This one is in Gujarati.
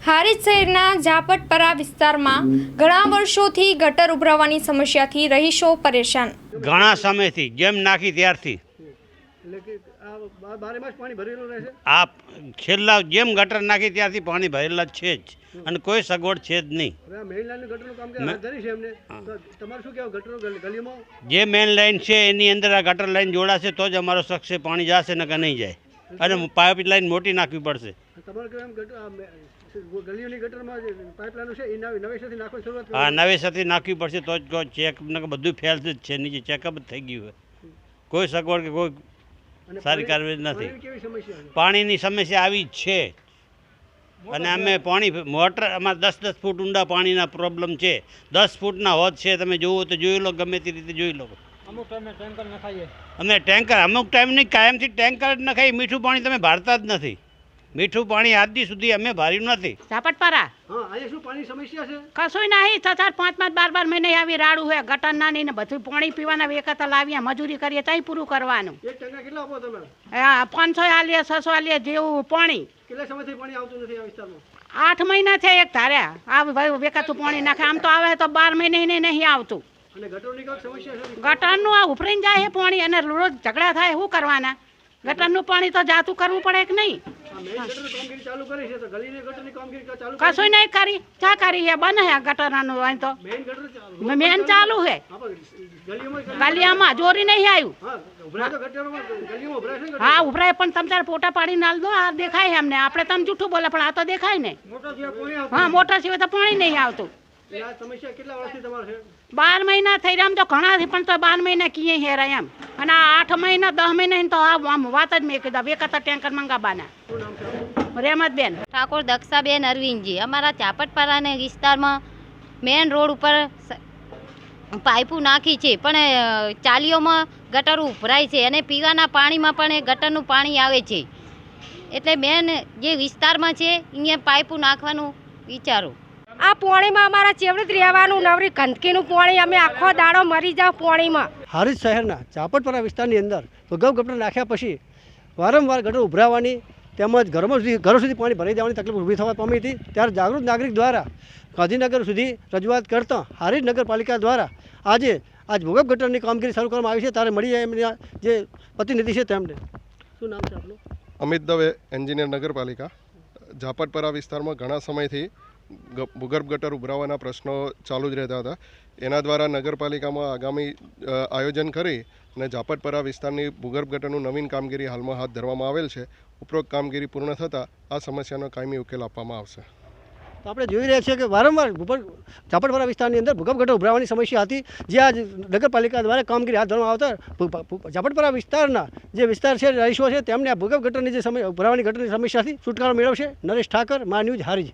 હારીજ શહેરના ઝાપટપરા વિસ્તારમાં ઘણા વર્ષોથી ગટર ઉભરાવાની સમસ્યાથી રહીશો પરેશાન। ઘણા સમયથી જેમ નાખી ત્યારથી આ છેલ્લા જેમ ગટર નાખી ત્યારથી પાણી ભરેલા જ છે જ અને કોઈ સગવડ છે જ નહીં। જે મેઇન લાઈન છે એની અંદર આ ગટર લાઈન જોડાશે તો જ અમારો શખ્સે પાણી જશે ને કે નહીં જાય અને પાઇપ લાઈન મોટી નાખવી પડશે। હા, નવેસરથી નાખવી પડશે તો જ ચેક બધું ફેલ જ છે, નીચે ચેકઅપ જ થઈ ગયું હોય, કોઈ સગવડ કે કોઈ સારી કાર્યવાહી નથી। પાણીની સમસ્યા આવી જ છે અને અમે પાણી મોટર અમારે 10-10 ફૂટ ઊંડા પાણીના પ્રોબ્લેમ છે। 10 ફૂટના હોત છે, તમે જોવો તો જોઈ લો, ગમે તે રીતે જોઈ લો। અમે ટેન્કર અમુક ટાઈમ નહીં, કાયમથી ટેન્કર જ નખાય। મીઠું પાણી તમે ભારતા જ નથી। મીઠું પાણી આજ દી સુધી અમે ભર્યું નથી। ઝાપટપરા કશું નહીં, 5-5 મહિને આવી રાડું હોય, ગટર ના નહીં ને બધું પાણી પીવાના વેકતા લાવીએ, મજૂરી કરીએ તઈ પૂરું કરવાનું। 500 આલીએ 600 આલીએ જેવું પાણી। 8 મહિના છે એક ધાર્યા આ વેકાતું પાણી નાખે, આમ તો આવે તો 12 મહિને નહીં આવતું। ગટરનું આ ઉફરીને જાય છે પાણી અને રોજ ઝઘડા થાય, શું કરવાના? ગટરનું પાણી તો જાતું કરવું પડે કે નહીં? કશું નહીં કરી, ચા કરી હે બને હે ગટરનું તો મેન ચાલુ હે, ગલિયામાં જોરી નહીં આવ્યું। હા ઉભરાય, પણ તમે તારે ફોટા પાડી નાલ દો, આ દેખાય અમને, આપણે તમે જૂઠું બોલે પણ આ તો દેખાય ને। હા, મોટર સિવાય તો પાણી નહીં આવતું। 12 મહિના થઈ રહ્યા, આમ તો ઘણા પણ તો 12 મહિના કીએ હેરા એમ, અને આ 8 મહિના 10 મહિના તો આમ વાત જ મેં કીધા વેકતા ટેન્કર મંગાવવાના। રેમતબેન ઠાકોર દક્ષાબેન અરવિંદજી, અમારા ઝાપટપરાના વિસ્તારમાં મેન રોડ ઉપર પાઇપો નાખી છે, પણ ચાલીઓમાં ગટર ઉભરાય છે અને પીવાના પાણીમાં પણ ગટરનું પાણી આવે છે, એટલે મેન જે વિસ્તારમાં છે અહીંયા પાઇપો નાખવાનું વિચારો। આ પાણીમાં અમારા ચેવડીત રહેવાનું, નવરી ગંદકીનું પાણી, અમે આખો દાડો મરી જાવ પાણીમાં। હારીજ શહેરના ઝાપટપરા વિસ્તારની અંદર ગટર નાખ્યા પછી વારંવાર ગટર ઉભરાવાની તેમજ ઘરો સુધી પાણી ભરાઈ જવાની તકલીફ ઊભી થવા પામી હતી। ત્યારે જાગૃત નાગરિક દ્વારા ગાંધીનગર સુધી રજૂઆત કરતાં હારીજ નગરપાલિકા દ્વારા આજે ભૂગર્ભ ગટરની કામગીરી શરૂ કરવામાં આવી છે। ત્યારે મળી જાય એમના જે પ્રતિનિધિ છે તેમને। શું નામ છે આપનું? અમિત દવે, એન્જિનિયર નગરપાલિકા। ઝાપટપરા વિસ્તારમાં ઘણા સમયથી ભૂગર્ભ ગટર ઉભરાવાના પ્રશ્નો ચાલુ જ રહેતા હતા। એના દ્વારા નગરપાલિકામાં આગામી આયોજન કરી અને ઝાપટપરા વિસ્તારની ભૂગર્ભ ગટરનું નવીન કામગીરી હાલમાં હાથ ધરવામાં આવેલ છે। ઉપરોક્ત કામગીરી પૂર્ણ થતાં આ સમસ્યાનો કાયમી ઉકેલ આપવામાં આવશે। તો આપણે જોઈ રહ્યા છીએ કે વારંવાર ઝાપટપરા વિસ્તારની અંદર ભૂગર્ભ ગટર ઉભરાવાની સમસ્યા હતી, જે આજ નગરપાલિકા દ્વારા કામગીરી હાથ ધરવામાં આવતા ઝાપટપરા વિસ્તારના જે વિસ્તાર છે, રહીશો છે, તેમને આ ભૂગર્ભ ગટરની જે ઉભરાવાની ગટરની સમસ્યાથી છુટકારો મેળવશે। નરેશ ઠાકર, મા ન્યૂઝ, હારીજ।